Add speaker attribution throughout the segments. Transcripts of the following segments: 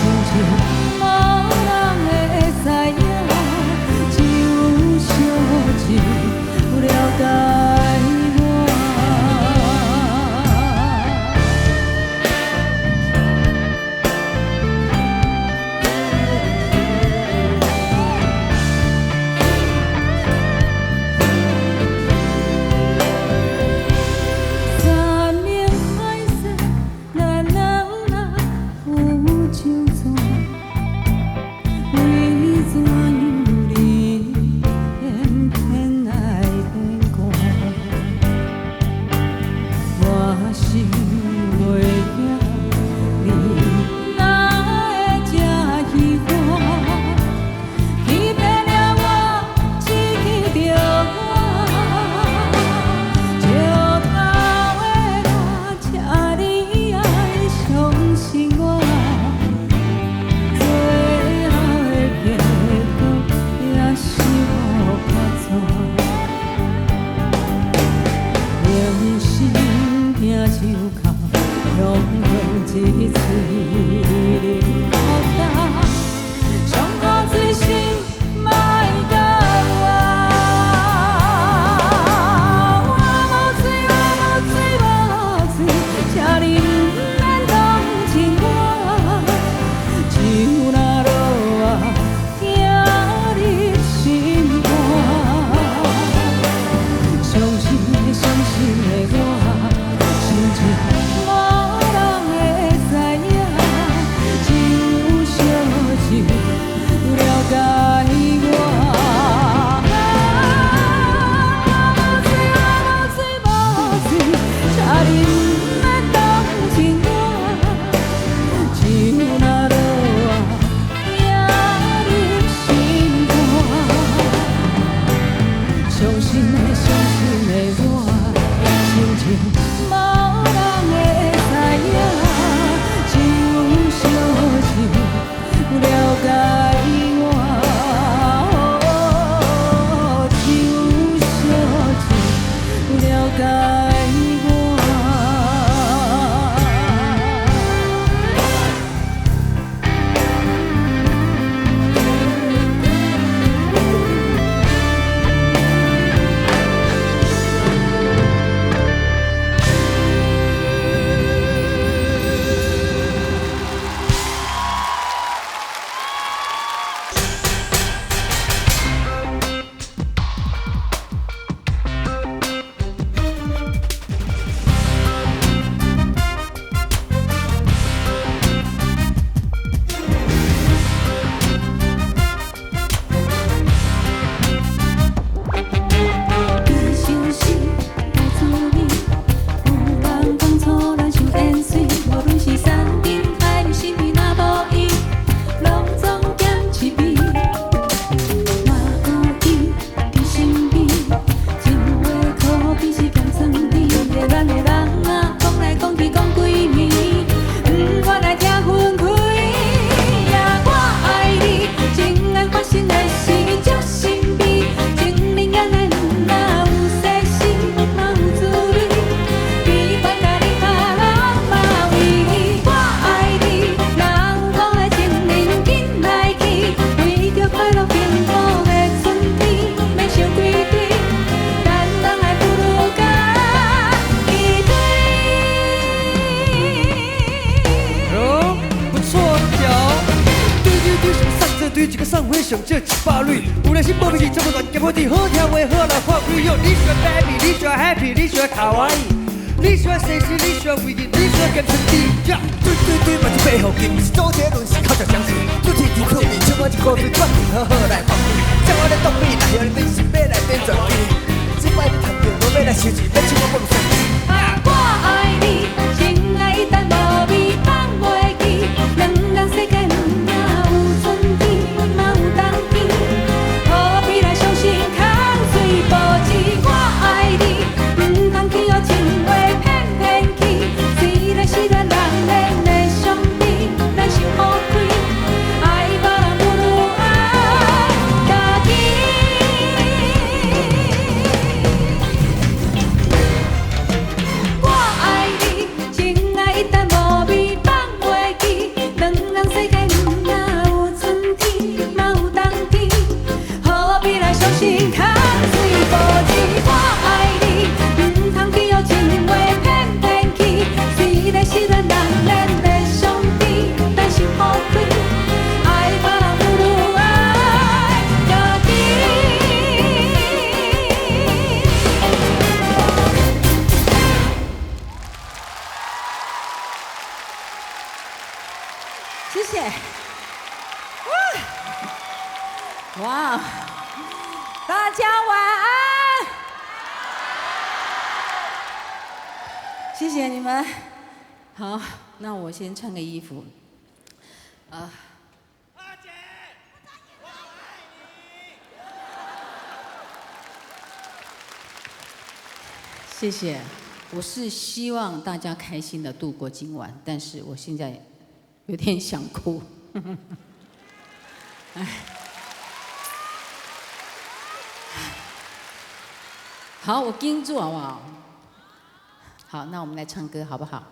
Speaker 1: 相信无人会知影，只上少100蕊，有良心无脾气，这么乱结好听，好听话好来发挥哟。你喜欢 baby， 你喜欢 happy， 你喜欢卡哇伊，你喜欢 sexy， 你喜欢威严，你喜欢咸春甜。对，嘛是背后劲，是周杰伦是靠脚相信，主题曲可面，像我一个对转变好好来发挥。将我的动力来让你变心，要来变转变。今摆你谈着，我要来收钱，要请我放松。
Speaker 2: 我爱你，情爱一旦无味放袂记，两人世界哪有春天，嘛有冬天，何必来伤心空嘴无舌？我爱你，唔通去予情话骗去，虽然是咱人恋的上帝，咱心好开，爱别人不如爱家己。我爱你，情爱一旦无味放袂记，两人世界哪有春天，嘛有冬天，何必来伤心空嘴无舌？我爱你，唔通去予情话骗去，虽然是咱人恋的上帝，咱心好开，爱别人不如爱家己。谢谢。哇，大家晚安，谢谢你们。好，那我先穿个衣服。啊，
Speaker 1: 阿姐，我爱你。
Speaker 2: 谢谢。我是希望大家开心的度过今晚，但是我现在有点想哭。哎，好，我盯住好不好？好，那我们来唱歌好不好？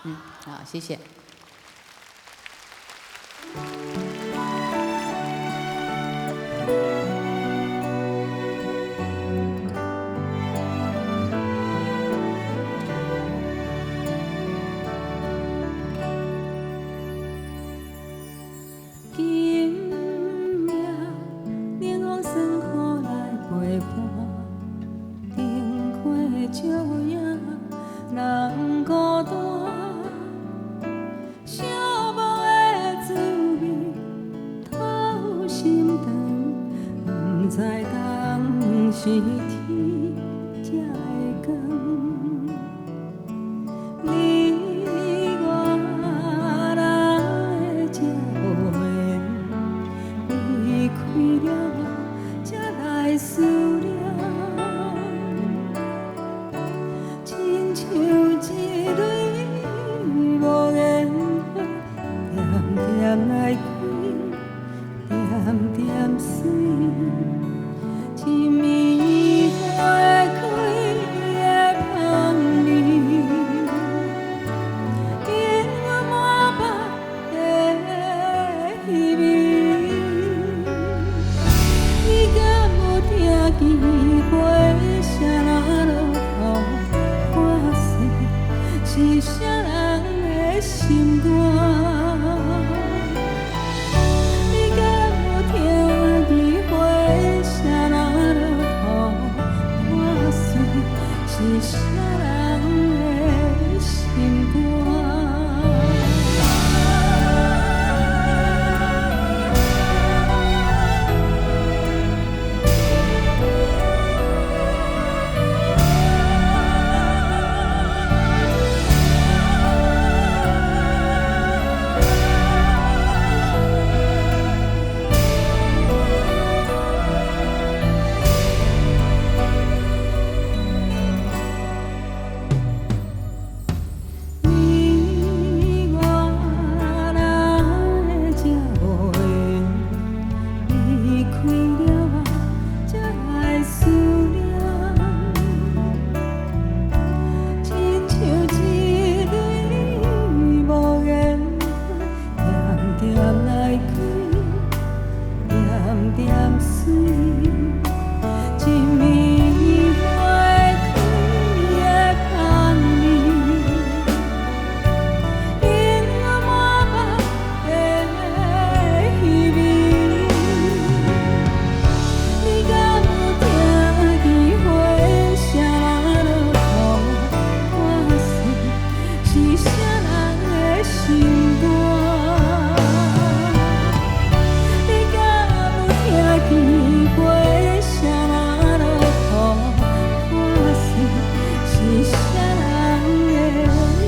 Speaker 3: 好，谢谢。
Speaker 4: 是天才会光，你我来才无缘，离开了才来思念，亲像一蕊无言花，点点来开，点点水。一暝花开的香味，引我满腹的希望。你敢有听见花声若落雨破碎，是啥人的心肝？是啥人的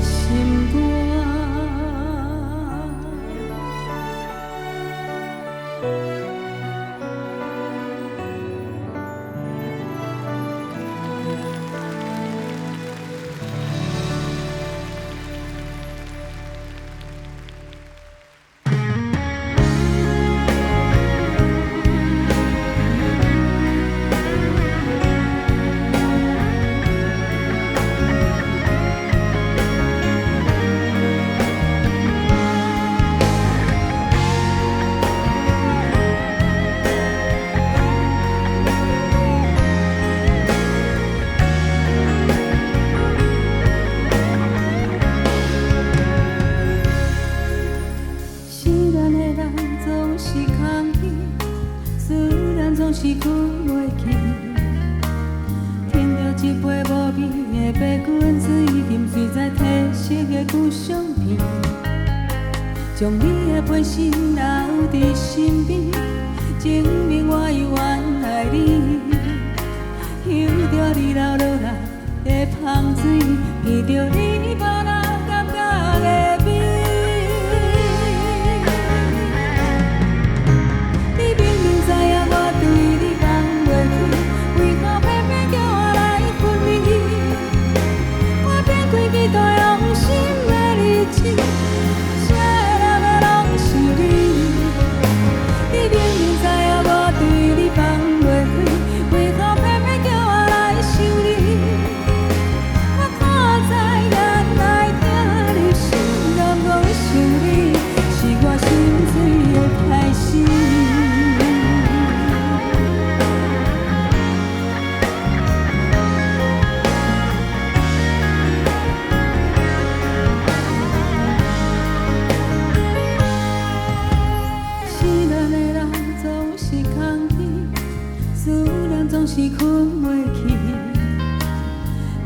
Speaker 4: 心肝？是困袂去，听着一杯无味的白滚水，沉睡在褪色的旧相片，将你的陪身留伫身边，证明我永远爱你。嗅着你流落来的香水，闻着你别人感觉的美。你明明知影我对你放袂开，为何偏偏叫我来分离？我偏开期待用心的日子，啥人的拢是你。你明明知影我对你放袂开，为何偏偏叫我来想你？我看在眼内。是困袂去。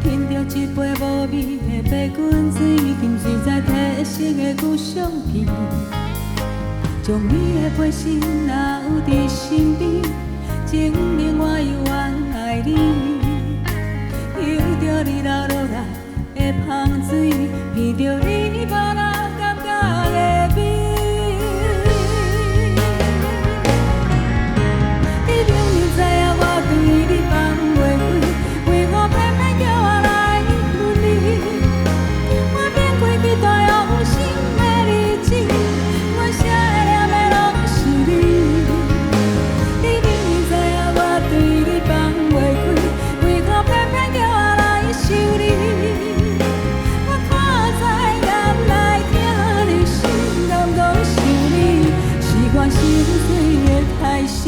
Speaker 4: 闻着一杯无味的白滚水，沉睡在褪色的旧相片，将你的陪身留伫身边，证明我永远爱你。嗅着你流落来的香水，闻着你别人感觉的美。你明明知影我对你放袂开，为何偏偏叫我来恨你？我免过去大用心的日子，我写的念的拢是你。你明明知影我对你放袂开，为何偏偏叫我来想你？我看在眼内听你心难讲想你，是我心碎的开始。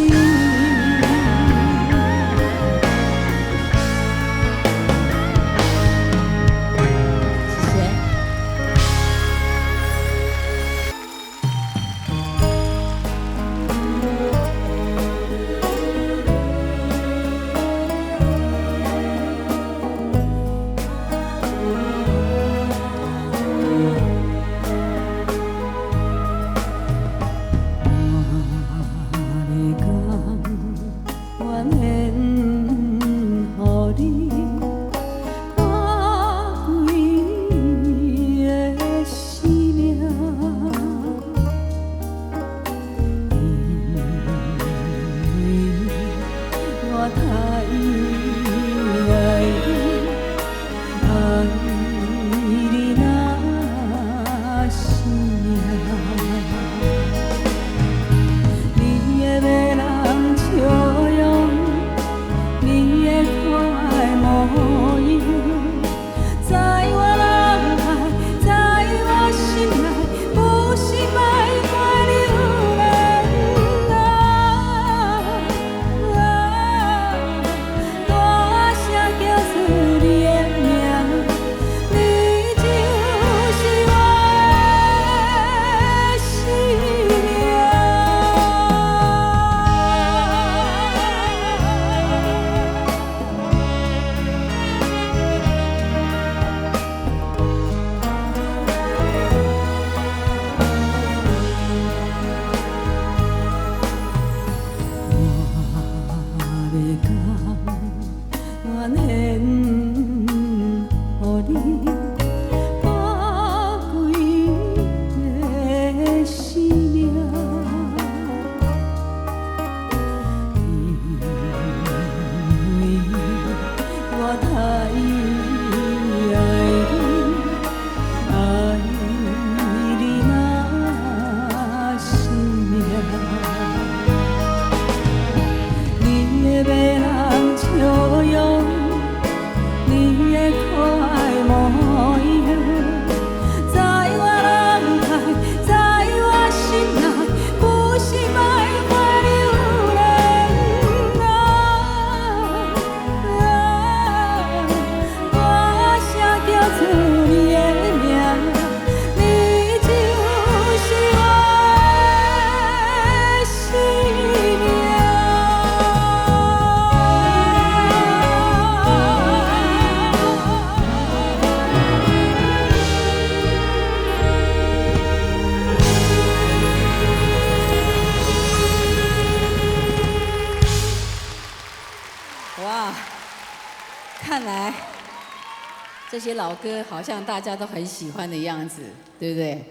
Speaker 3: 这些老歌好像大家都很喜欢的样子，对不对？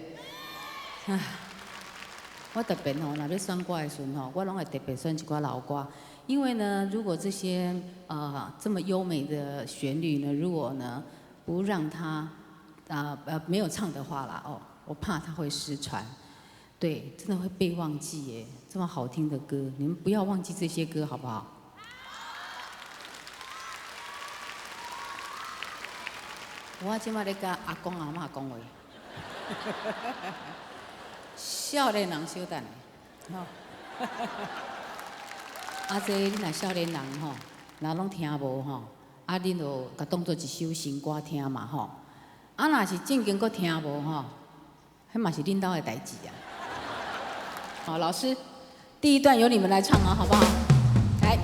Speaker 3: 啊，我特别吼，若要选歌的时候吼，我拢会特别选一寡老歌，因为呢，如果这些这么优美的旋律呢，如果呢不让它没有唱的话啦，我怕它会失传，对，真的会被忘记耶。这么好听的歌，你们不要忘记这些歌，好不好？我即摆咧甲阿公阿嬷讲话，少年人小等的，吼。啊，这你若少年人吼，若拢听无吼，啊，恁就甲当做一首新歌听嘛吼。啊，若是正经阁听无吼，迄嘛是恁兜的代志啊。好，老师，第一段由你们来唱啊，好不好？来。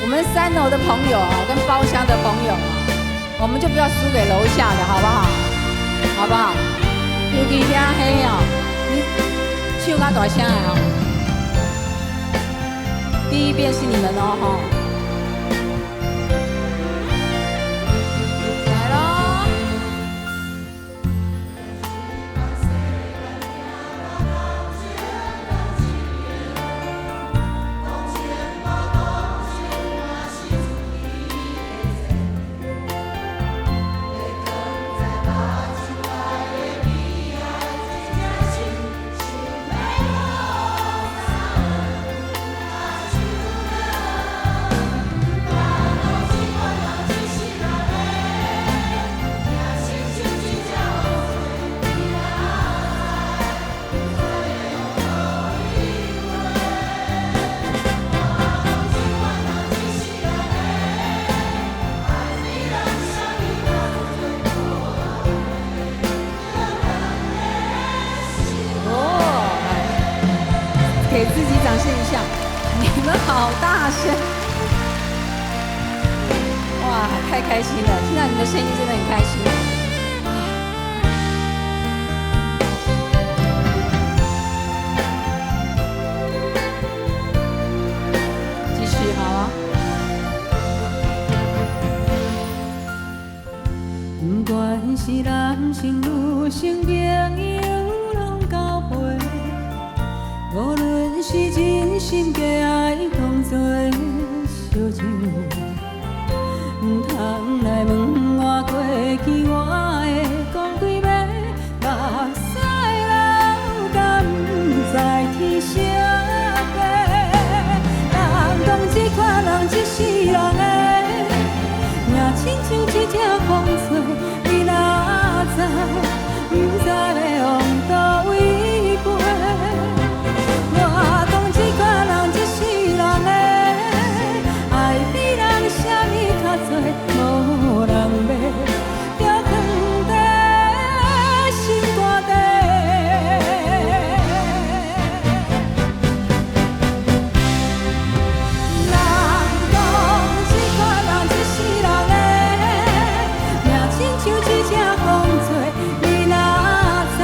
Speaker 3: 我们3楼的朋友啊，跟包厢的朋友啊，我们就不要输给楼下的，好不好？好不好？尤其遐黑哦，你唱较大声的哦。第一遍是你们哦，吼。来咯！给自己掌声一下，你们好大声！哇，太开心了，听到你的声音真的很开心。继续好啊。
Speaker 4: 不管是男性女性朋友拢交陪。无论是真心假爱，当作烧酒，唔通来问我过去，我会讲几遍，目屎流，敢唔知天啥地？人讲这款人一世人的，命亲像一只风吹，你若知，唔知要往倒位飞。我讲这款人一世人的，爱比人啥物较多，无人要，就放在心肝底。人讲这款人一世人的，命亲像一只风吹，你若知。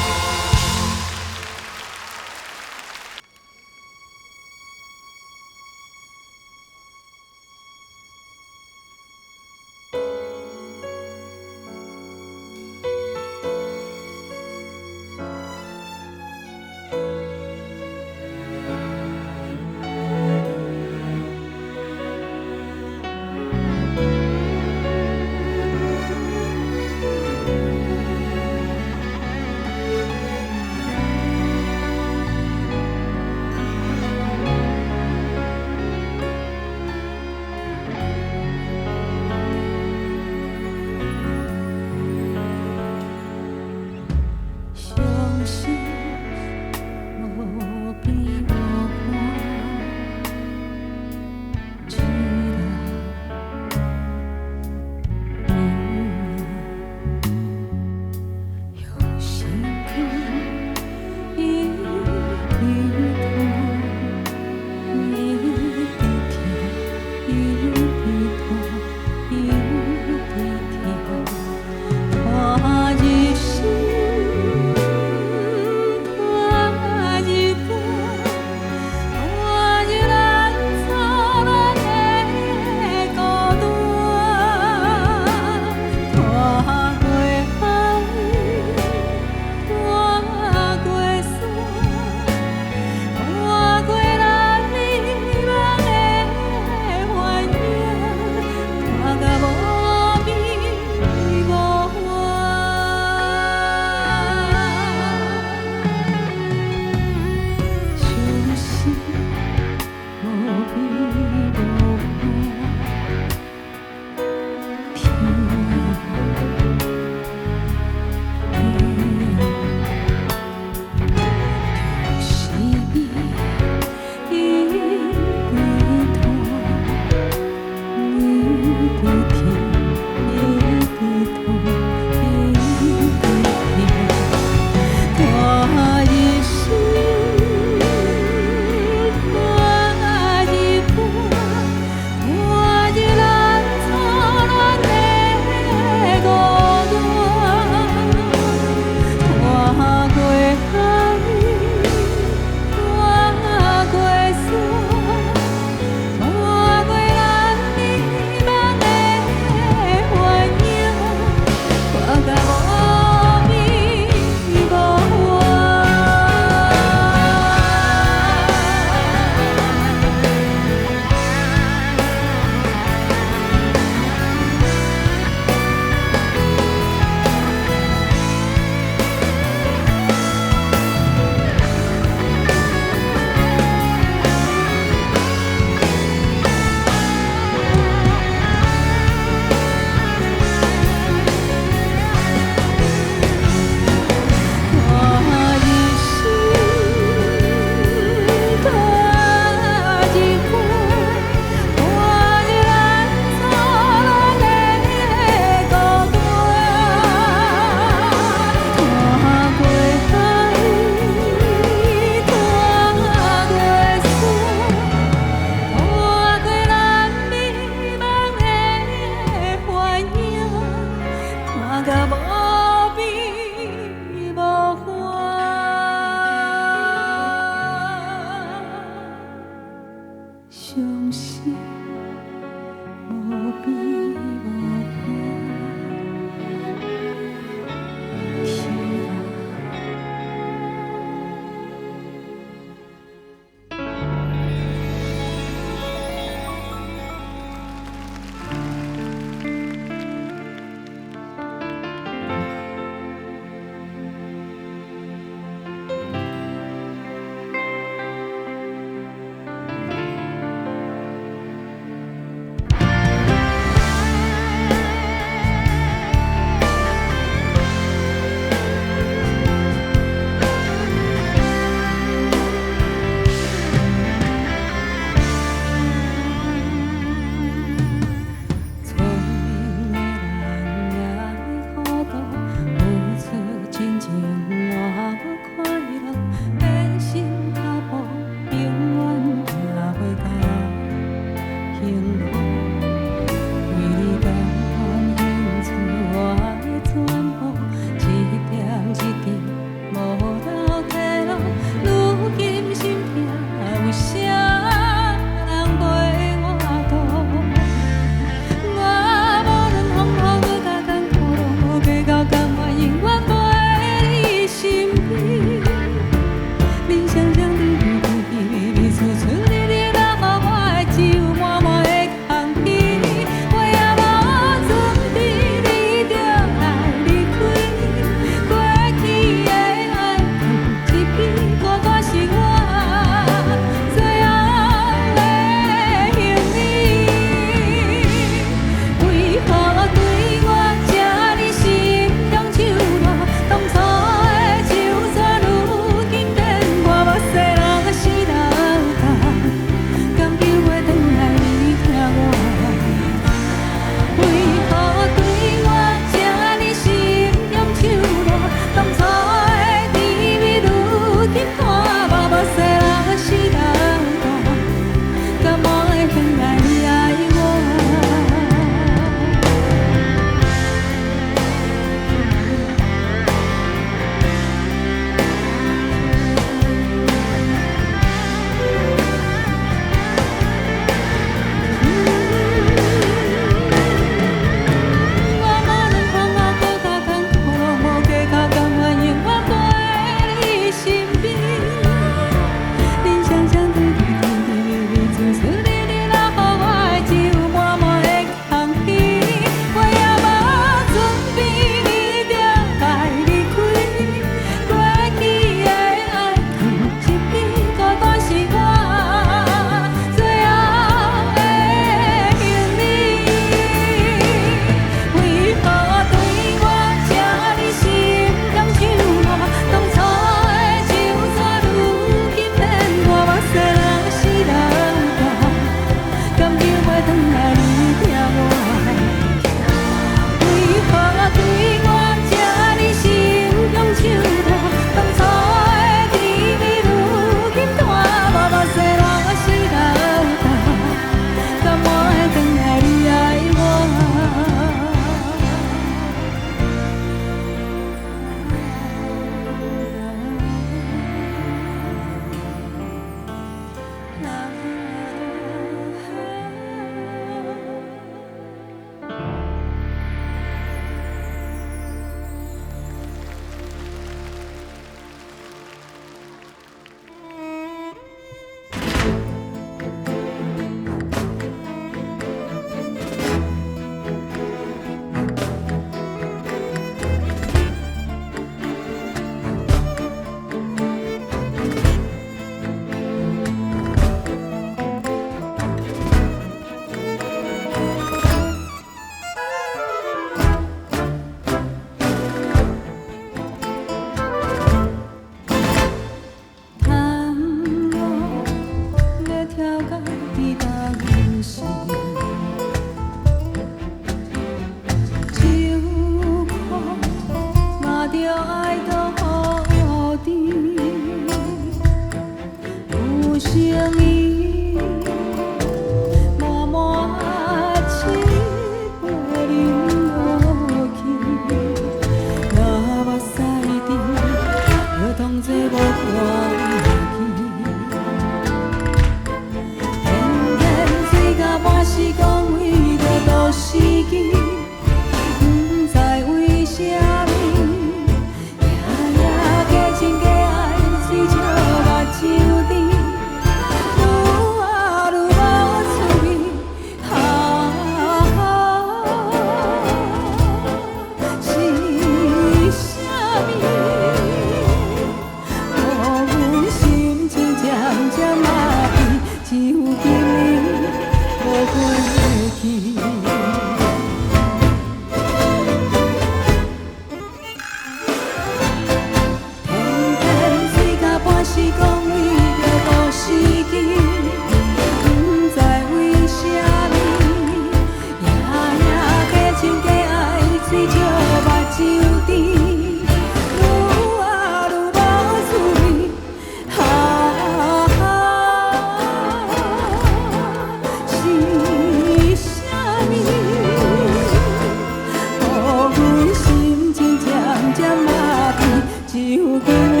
Speaker 4: 只有今年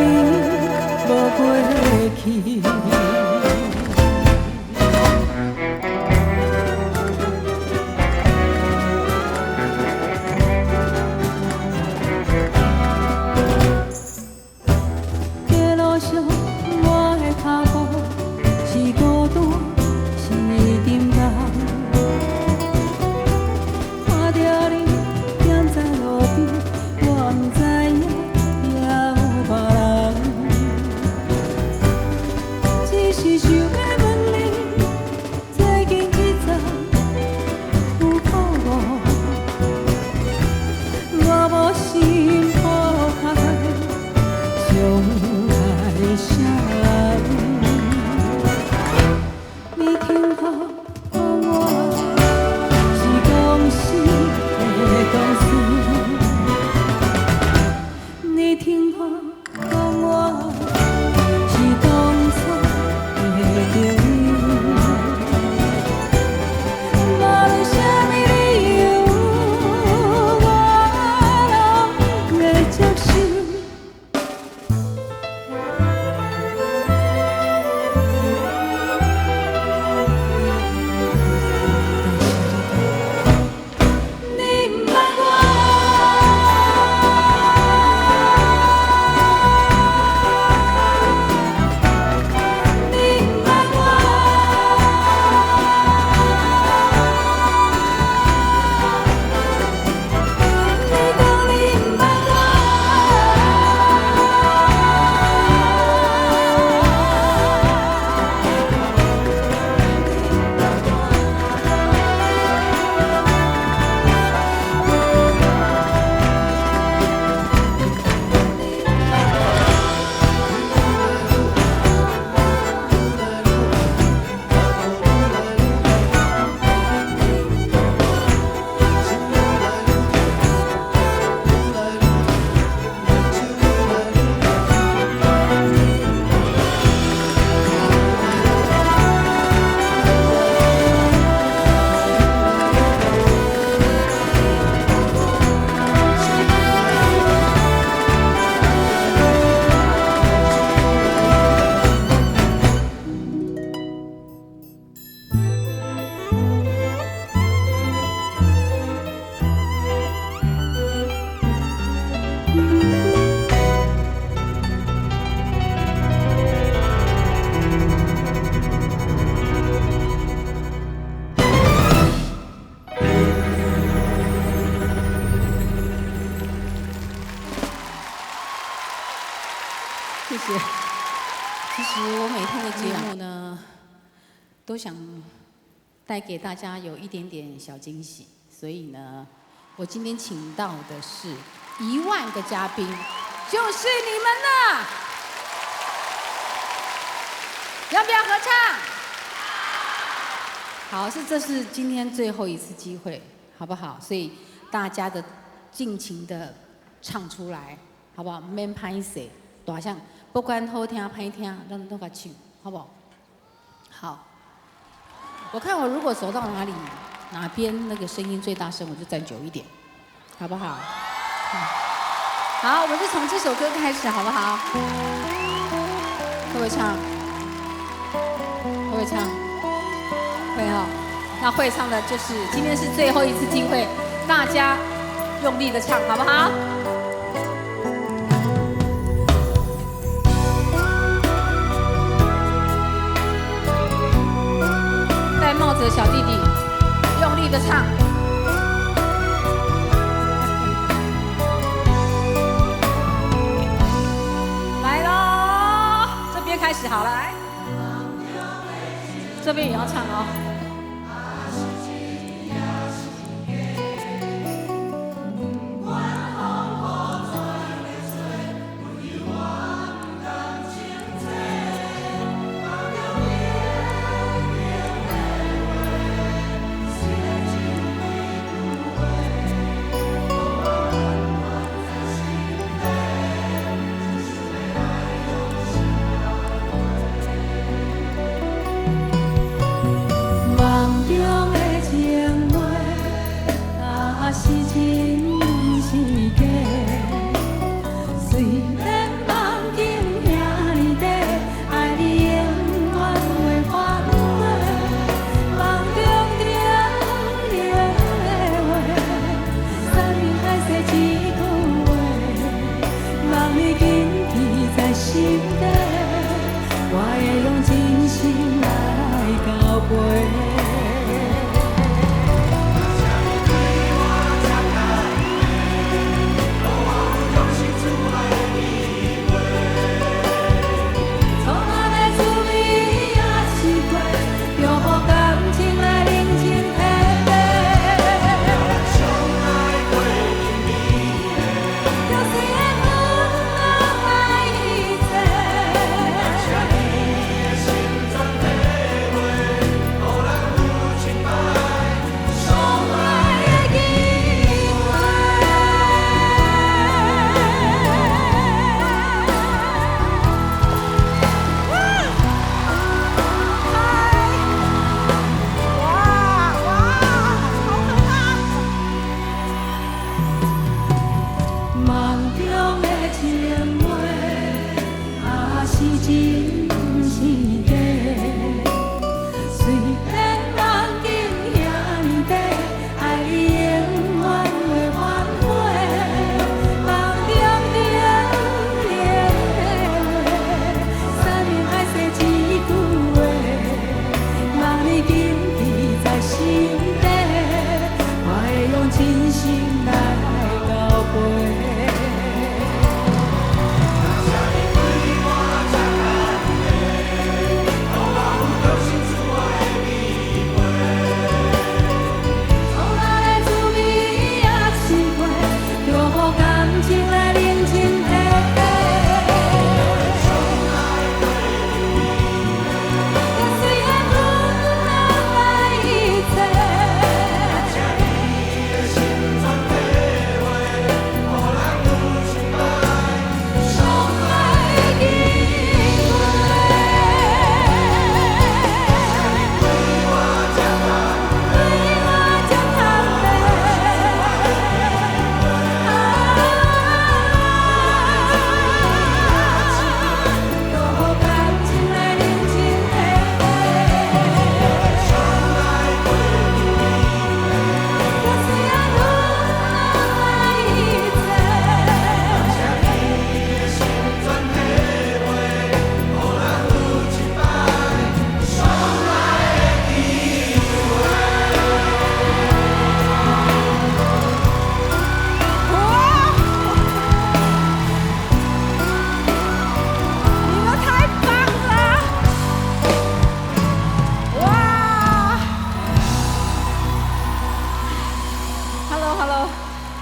Speaker 4: 无过去。街路上我的脚步是孤单，是沉重。看着你站在路边，我不知影也有别人。只是想要问你，最近一阵有苦无？我无心破开相爱声，你听好我是公司的同事，你听好我是当初的朋友，无论什么理由，我拢会接受。你不捌我，你不捌我，你讲你不捌
Speaker 3: 谢谢。其实我每天的节目呢，都想带给大家有一点点小惊喜，所以呢，我今天请到的是10000个嘉宾，就是你们了。要不要合唱？好，这是今天最后一次机会，好不好？所以大家的尽情的唱出来，好不好？免歹势，大声，不管好听歹听，咱都甲唱，好不好？好。我看我如果走到哪边那个声音最大声，我就站久一点，好不好？好，我们就从这首歌开始，好不好？会不会唱？会不会唱？会哈。那会唱的就是今天是最后一次机会，大家用力的唱，好不好？戴帽子的小弟弟，用力的唱。来喽，这边开始好了，来，这边也要唱哦。
Speaker 4: 真生地。虽然梦境遐尼短，爱你永远会反悔。梦中冷冷的话，三年爱说一句话，望你紧记在心底，我会用真心来交陪。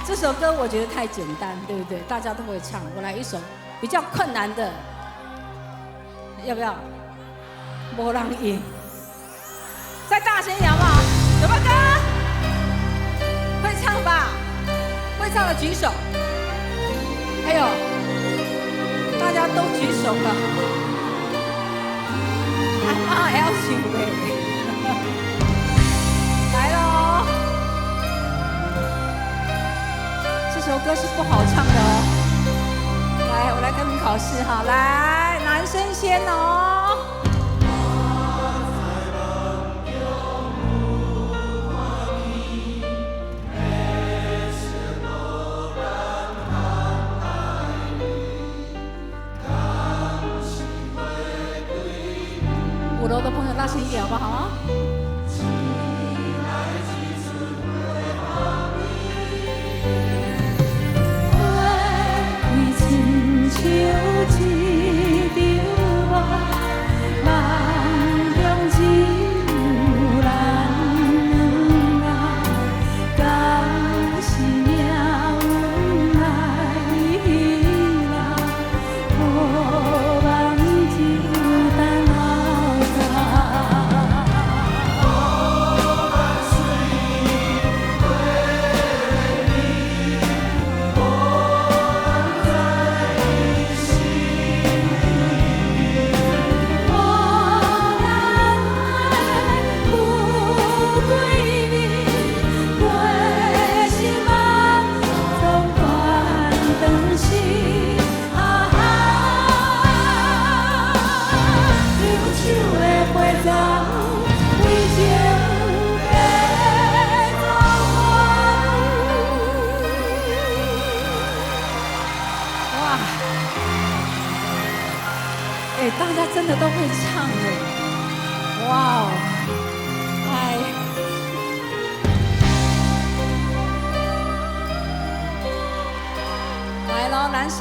Speaker 3: 这首歌我觉得太简单，对不对？大家都会唱。我来一首比较困难的，要不要？没人赢，再大声一点好不好？有没有歌？会唱吧？会唱的举手。还有，大家都举手了。MRL 请位。来喽！这首歌是不好唱的哦。来，我来跟你们考试哈。来，男生先哦。5楼的朋友大声一点好不好？像一场梦，梦中只有咱两人，敢是命运来戏啦？无望就等后头。大家真的都会唱哎，哇哦！来喽，男生。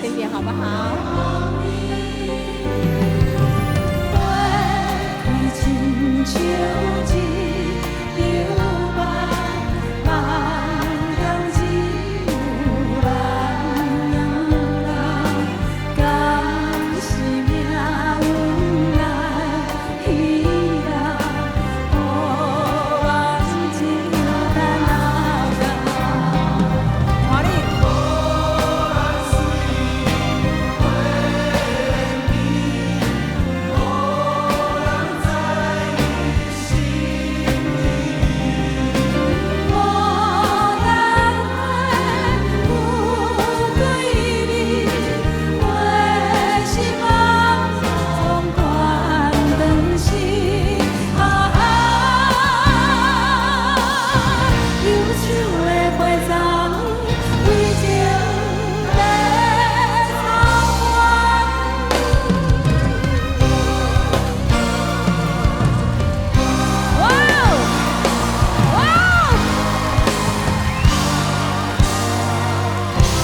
Speaker 3: 一点好不好？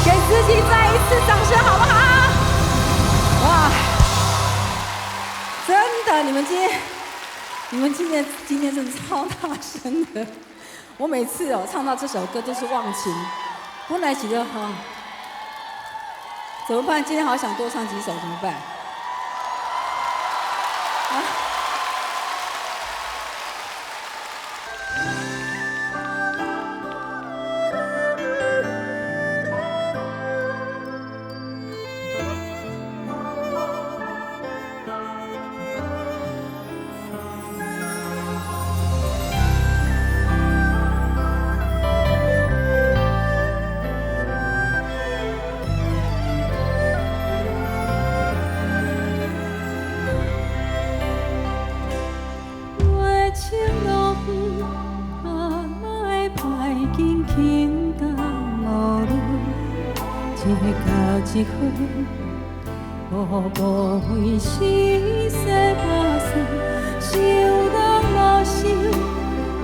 Speaker 4: 给自己再一次掌声，好不好？哇，真的，你们今天真的超大声的。我每次唱到这首歌都是忘情，本来觉得怎么办？今天好想多唱几首，怎么办？一回，无非是细把算，想拢无想，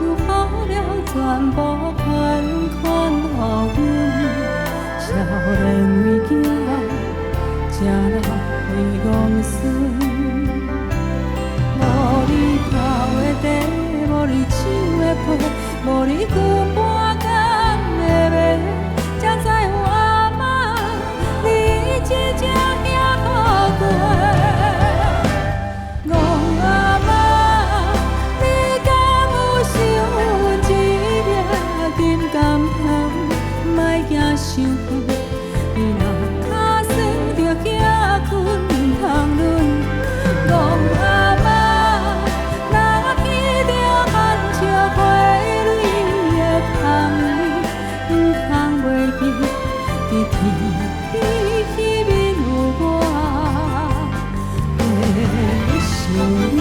Speaker 4: 又好了全部款款予阮。少年为囝，才来为戆孙。无你头的地，无你手的皮，无你裙半工的卖，才知有阿妈你这只囝好过。戆阿妈，你敢有想阮一粒金甘糖，莫惊伤远。你若打算着遐困通论，戆阿妈，若记着含笑花蕊的香味，毋通袂记，伫天边迄面有我的想你。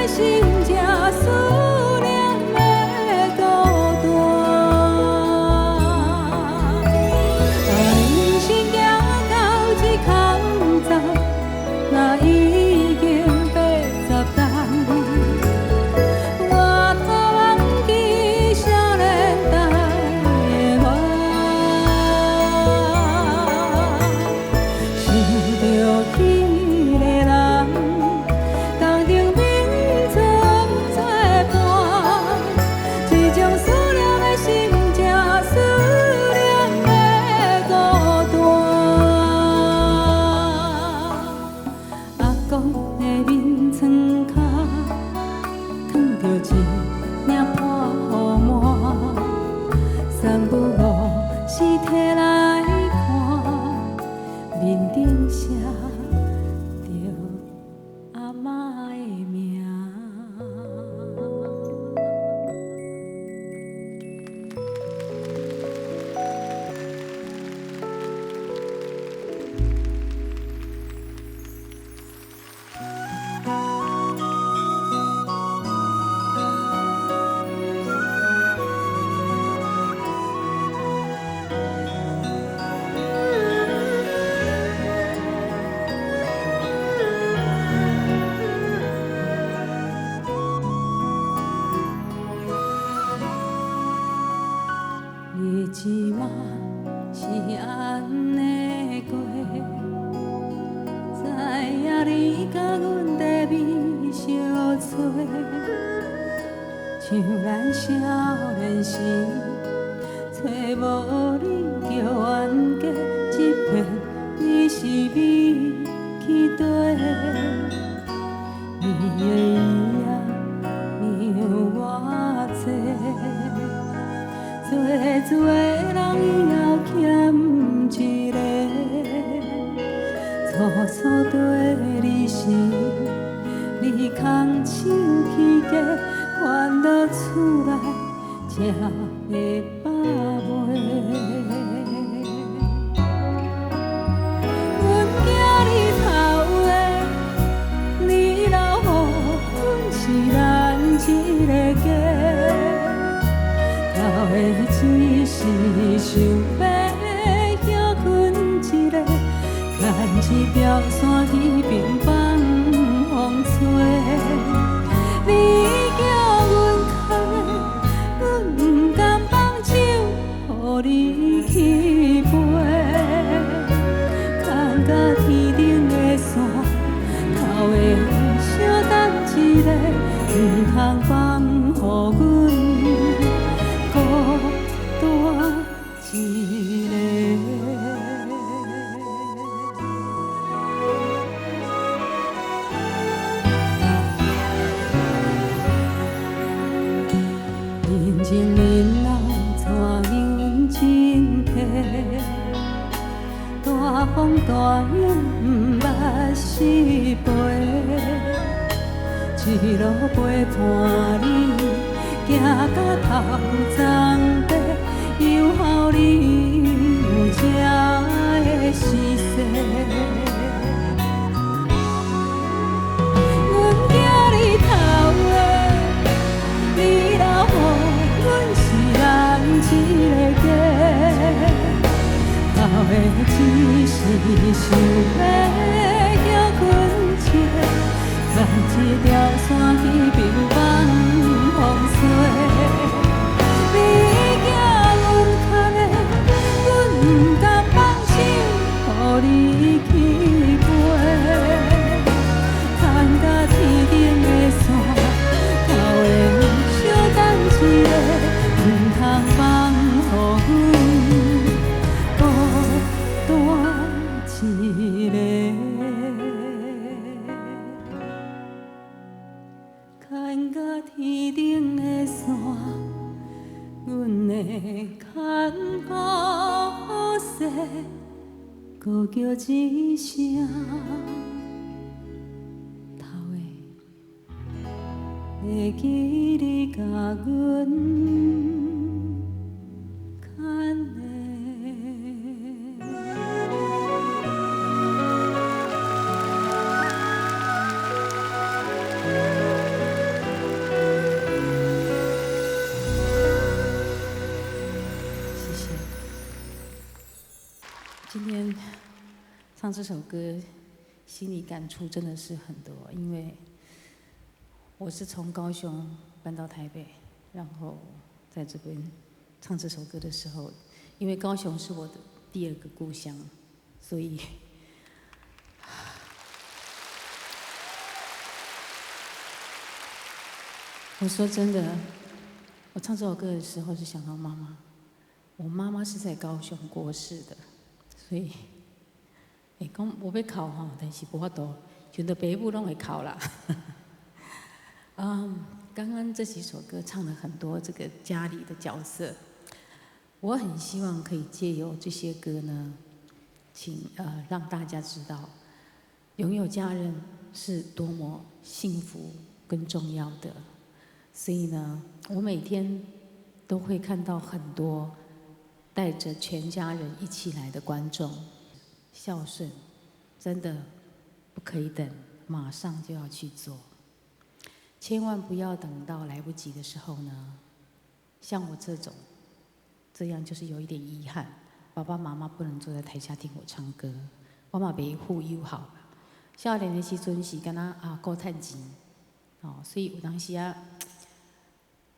Speaker 4: 心。像咱少年时，找无你就冤家，一片你是美期待，伊的伊啊让我坐，做人以后欠一个，粗粗对你时，你空手去嫁。返到厝内，才会饱袂。阮囝日头的，你留予阮是咱一个家。头的只是想要休困一个，牵一条线去平放风吹。你叫阮牵，阮不甘放手，予你去飞，牵到天顶的线，头的小等一个，唔通放予阮孤单一个。情人老带阮真体，大风大雨不捌失陪，一路陪伴你，行到头鬃白，又予你有这的时势。阮囝日头的，你留予。阮是咱一个家，头的只是想要休困一个，牵一条线去平放风吹。你叫阮牵的，阮不甘放手，予你去飞，牵到天顶的线，头的小等一个。唔通放予阮孤单一个，牵到天顶的线，阮会牵好势，搁叫一声头的，会记你甲阮。
Speaker 3: 今天唱这首歌，心里感触真的是很多，因为我是从高雄搬到台北，然后在这边唱这首歌的时候，因为高雄是我的第二个故乡，所以我说真的，我唱这首歌的时候是想到妈妈，我妈妈是在高雄过世的。所以，讲我要哭吼，但是无法度，像到爸母拢会哭啦。刚刚这几首歌唱了很多这个家里的角色，我很希望可以借由这些歌呢，让大家知道，拥有家人是多么幸福跟重要的。所以呢，我每天都会看到很多。带着全家人一起来的观众，孝顺真的不可以等，马上就要去做，千万不要等到来不及的时候呢。像我这样就是有一点遗憾，爸爸妈妈不能坐在台下听我唱歌，我嘛袂富有好。少年的时阵是敢若顾趁钱，所以有当时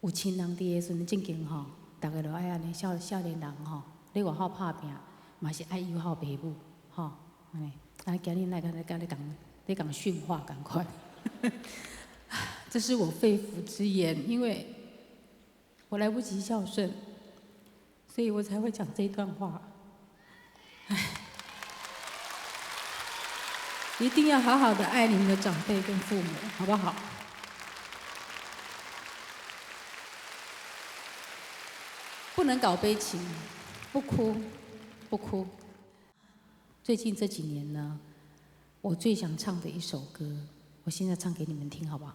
Speaker 3: 有亲人伫的时阵，正经吼。大家都爱安尼，少年人吼，咧外口打拼，嘛是爱友好爸母，吼，安尼，今日来咧讲训话，赶快，这是我肺腑之言，因为
Speaker 4: 我来不及孝顺，所以我才会讲这一段话。唉，一定要好好的爱你们的长辈跟父母，好不好？不能搞悲情，不哭，不哭。最近这几年呢，我最想唱的一首歌，我现在唱给你们听，好不好？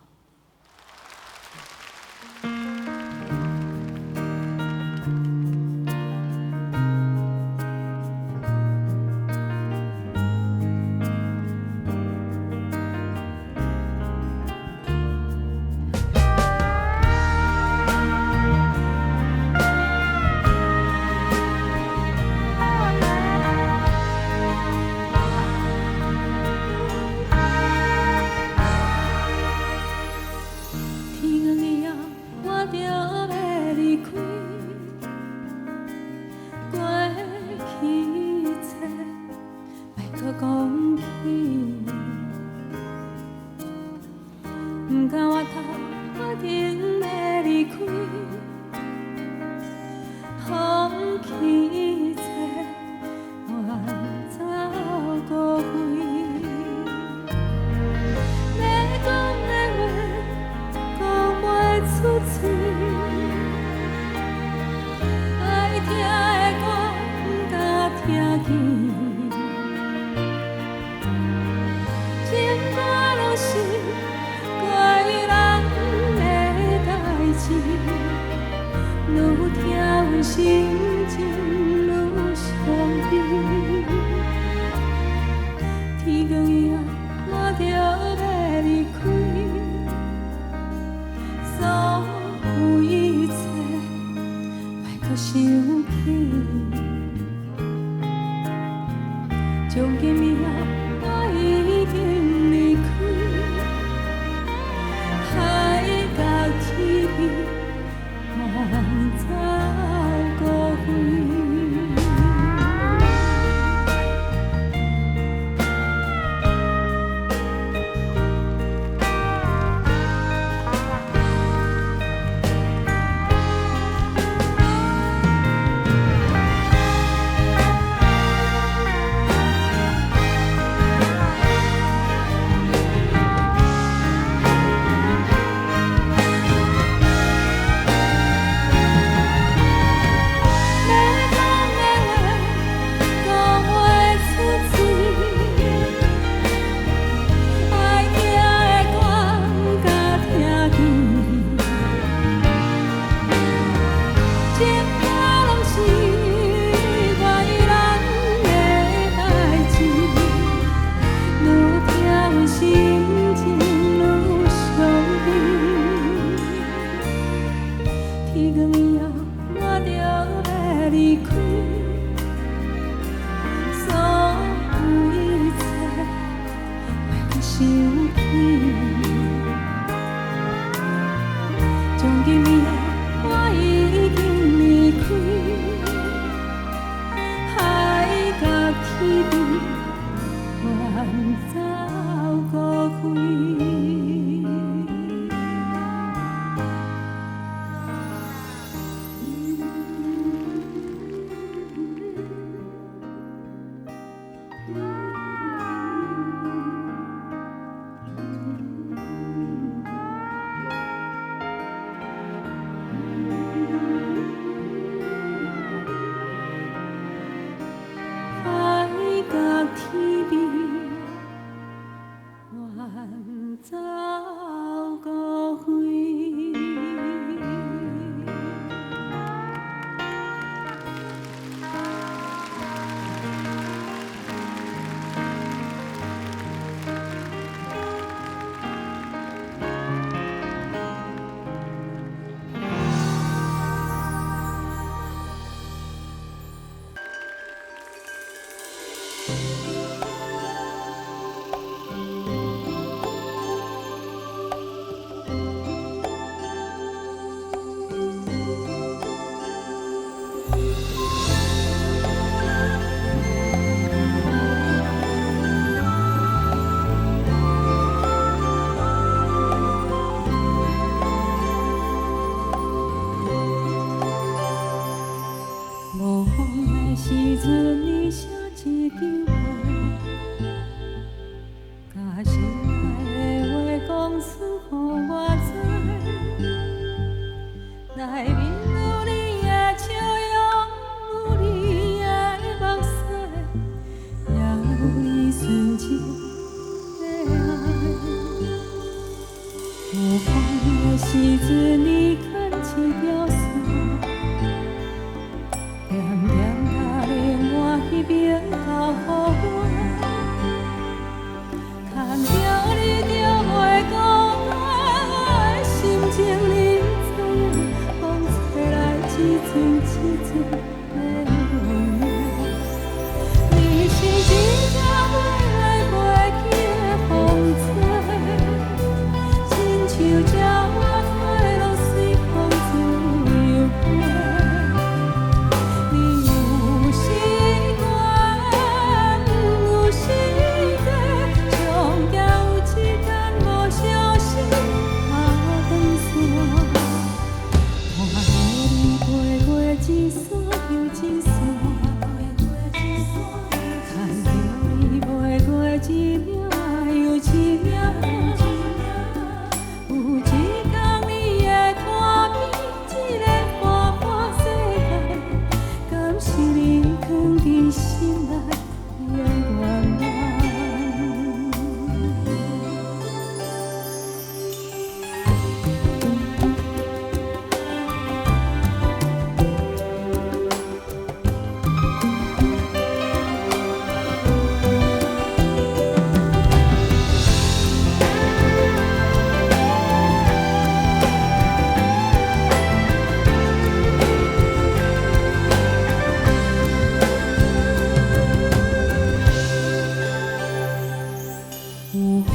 Speaker 4: 有风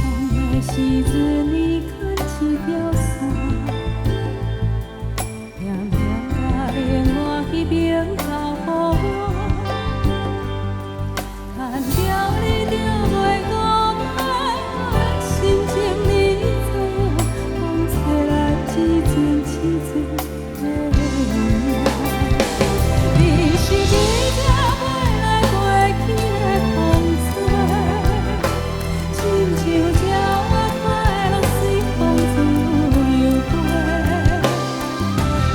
Speaker 4: 的时阵，你牵一条线，念念甲另外迄边交予我，牵着你就袂孤单，心情你知影，风吹来一阵一阵的温暖。你是一条飞来过去的风吹，亲像鸟仔快乐随风自由飞。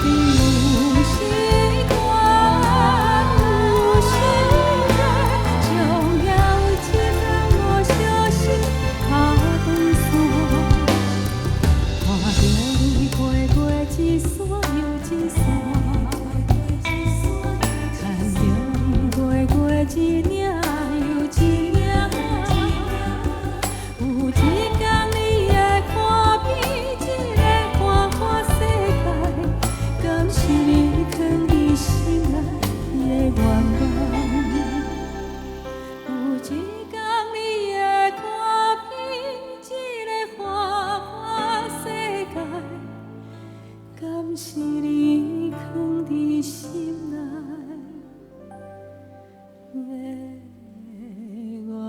Speaker 4: 你有时我，有时我，终要有一天无小心打断线，看着你飞过一线又一线。看着你飞过一领又一领，有一天你会看遍这个花花世界，敢是你藏在心内的愿望？有一天你会看遍这个花花世界，敢是你藏在心内的愿望？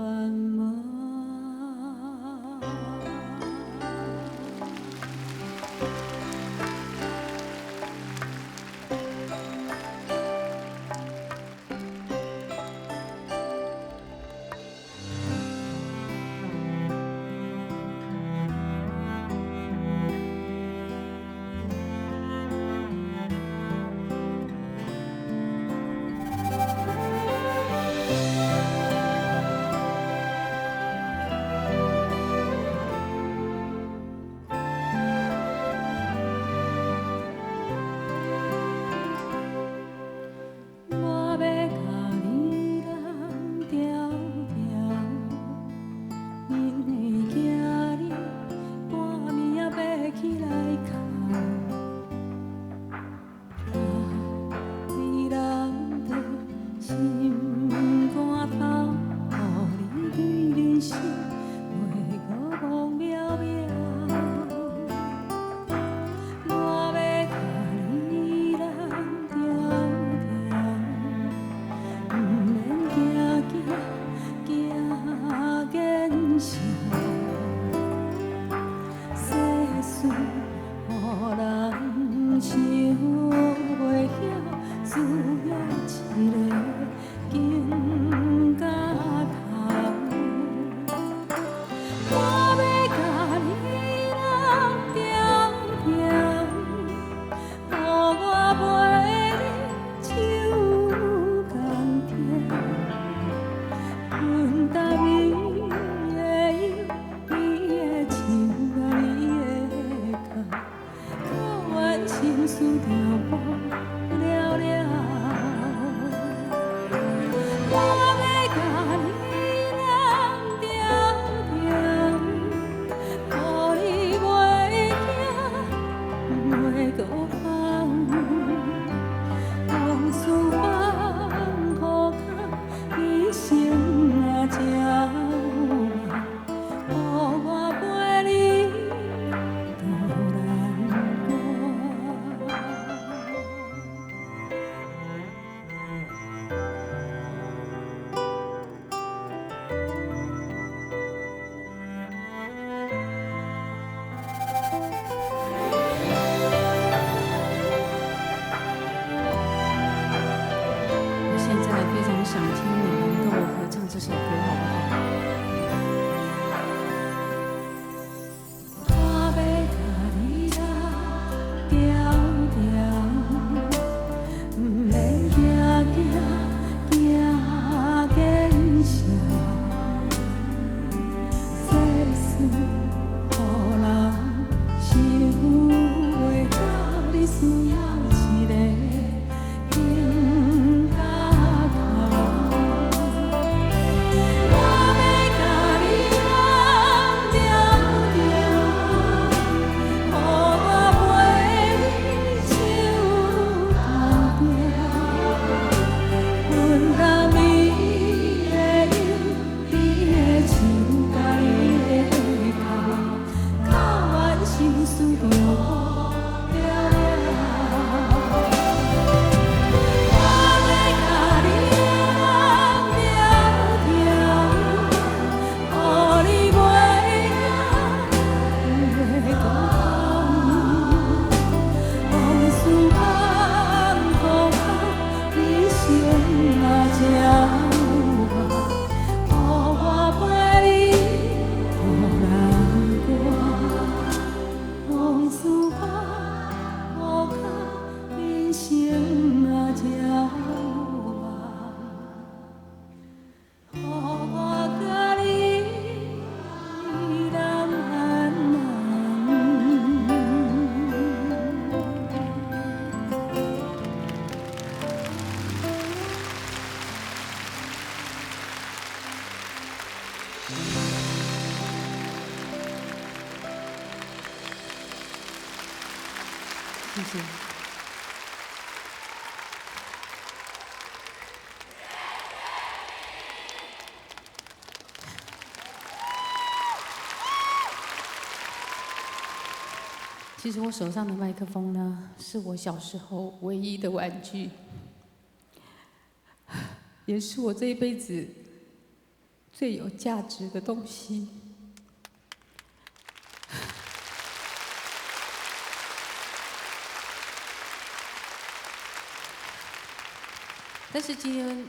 Speaker 3: 谢谢。其实我手上的麦克风呢，是我小时候唯一的玩具，也是我这一辈子最有价值的东西。但是今天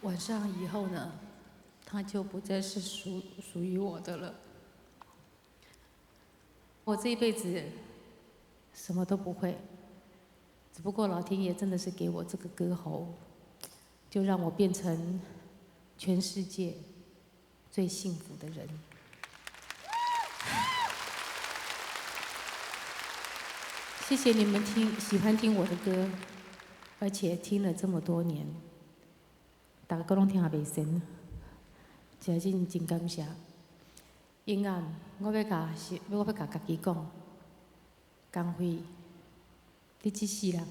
Speaker 3: 晚上以后呢，它就不再是属于我的了。我这一辈子什么都不会，只不过老天爷真的是给我这个歌喉，就让我变成全世界最幸福的人。谢谢你们喜欢听我的歌，而且听了这么多年，大家都拢听下袂sen真感谢。永远，我要甲家己讲，江辉，你这世人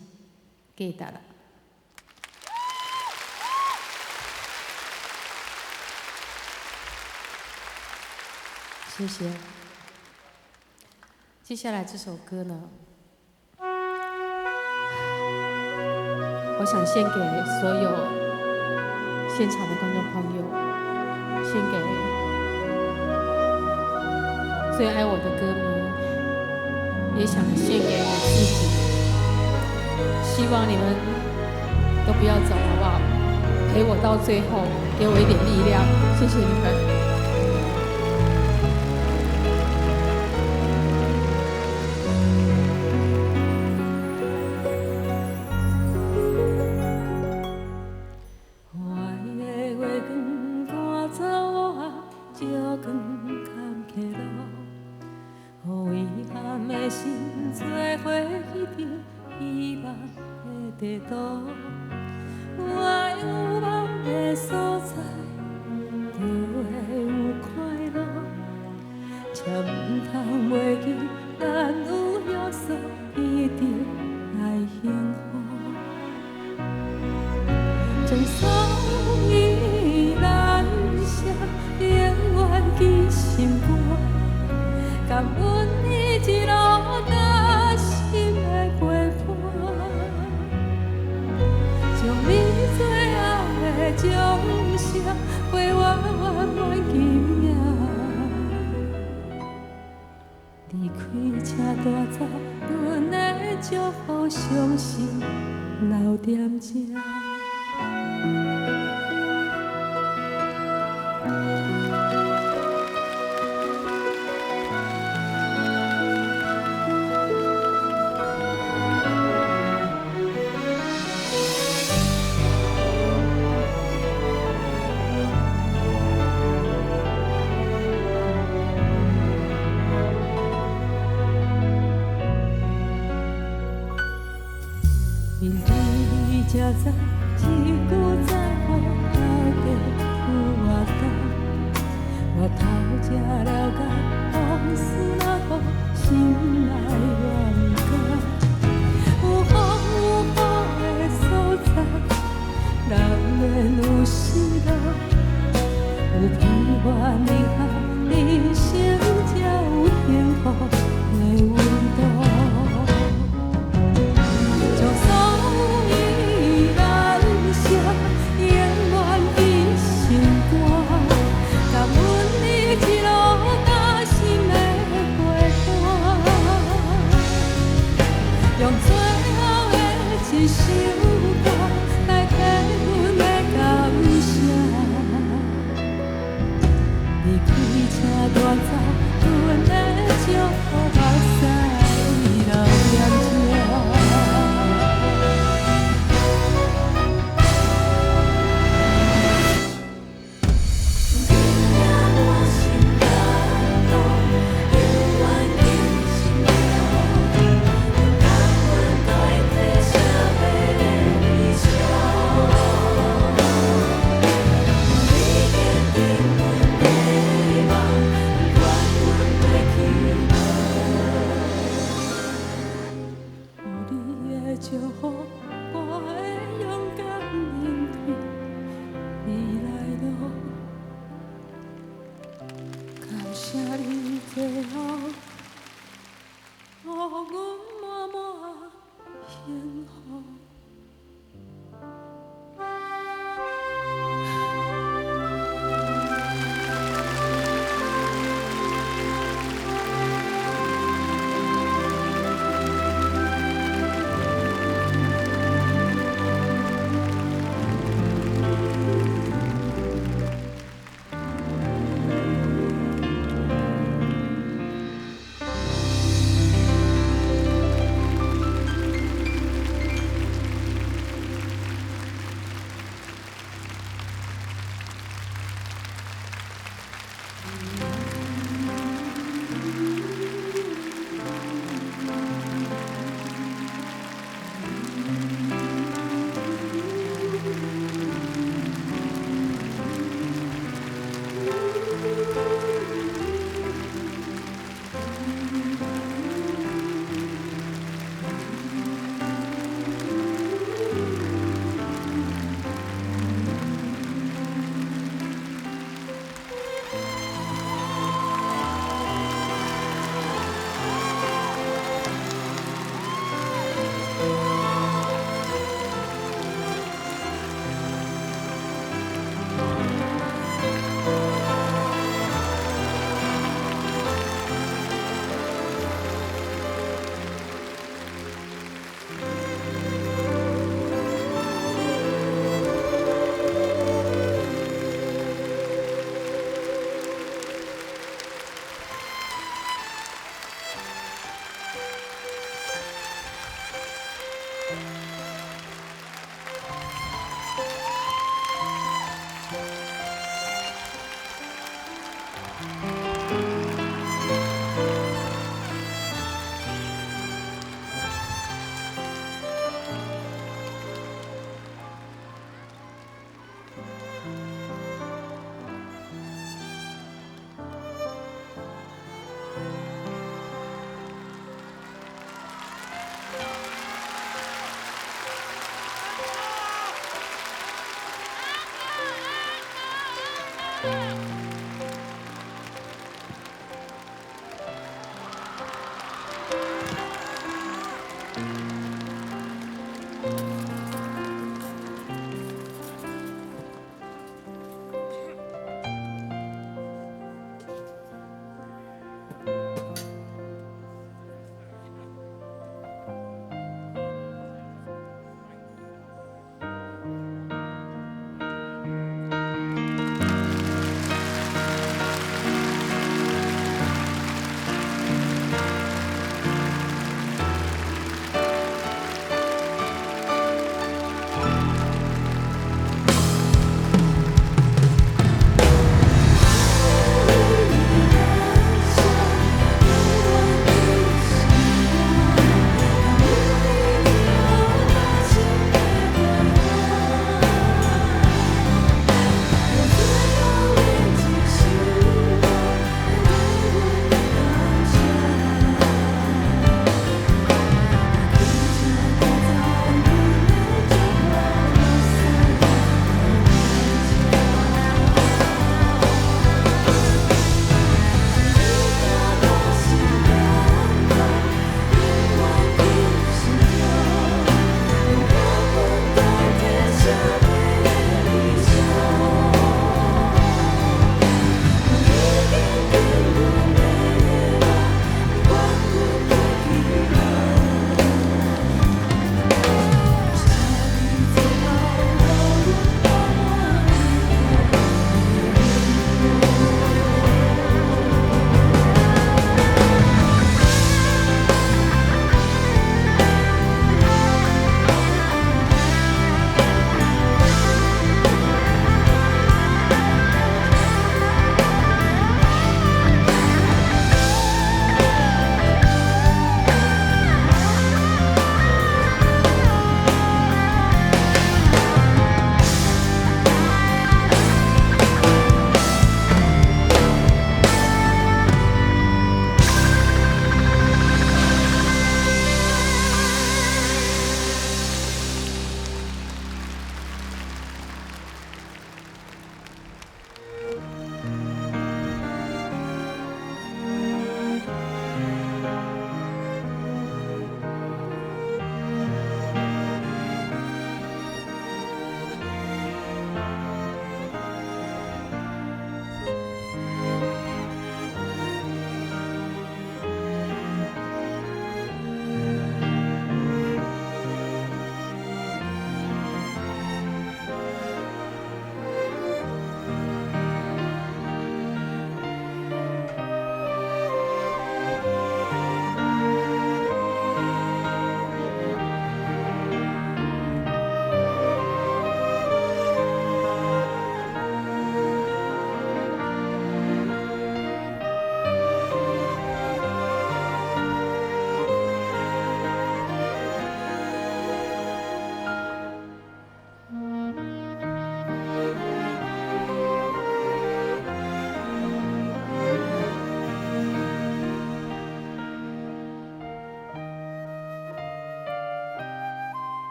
Speaker 3: 价值啦。谢谢。接下来这首歌呢，我想献给所有现场的观众朋友，献给最爱我的歌迷，也想献给我自己。希望你们都不要走，好不好？陪我到最后，给我一点力量，谢谢你们。
Speaker 4: 请你最后，予阮满满幸福。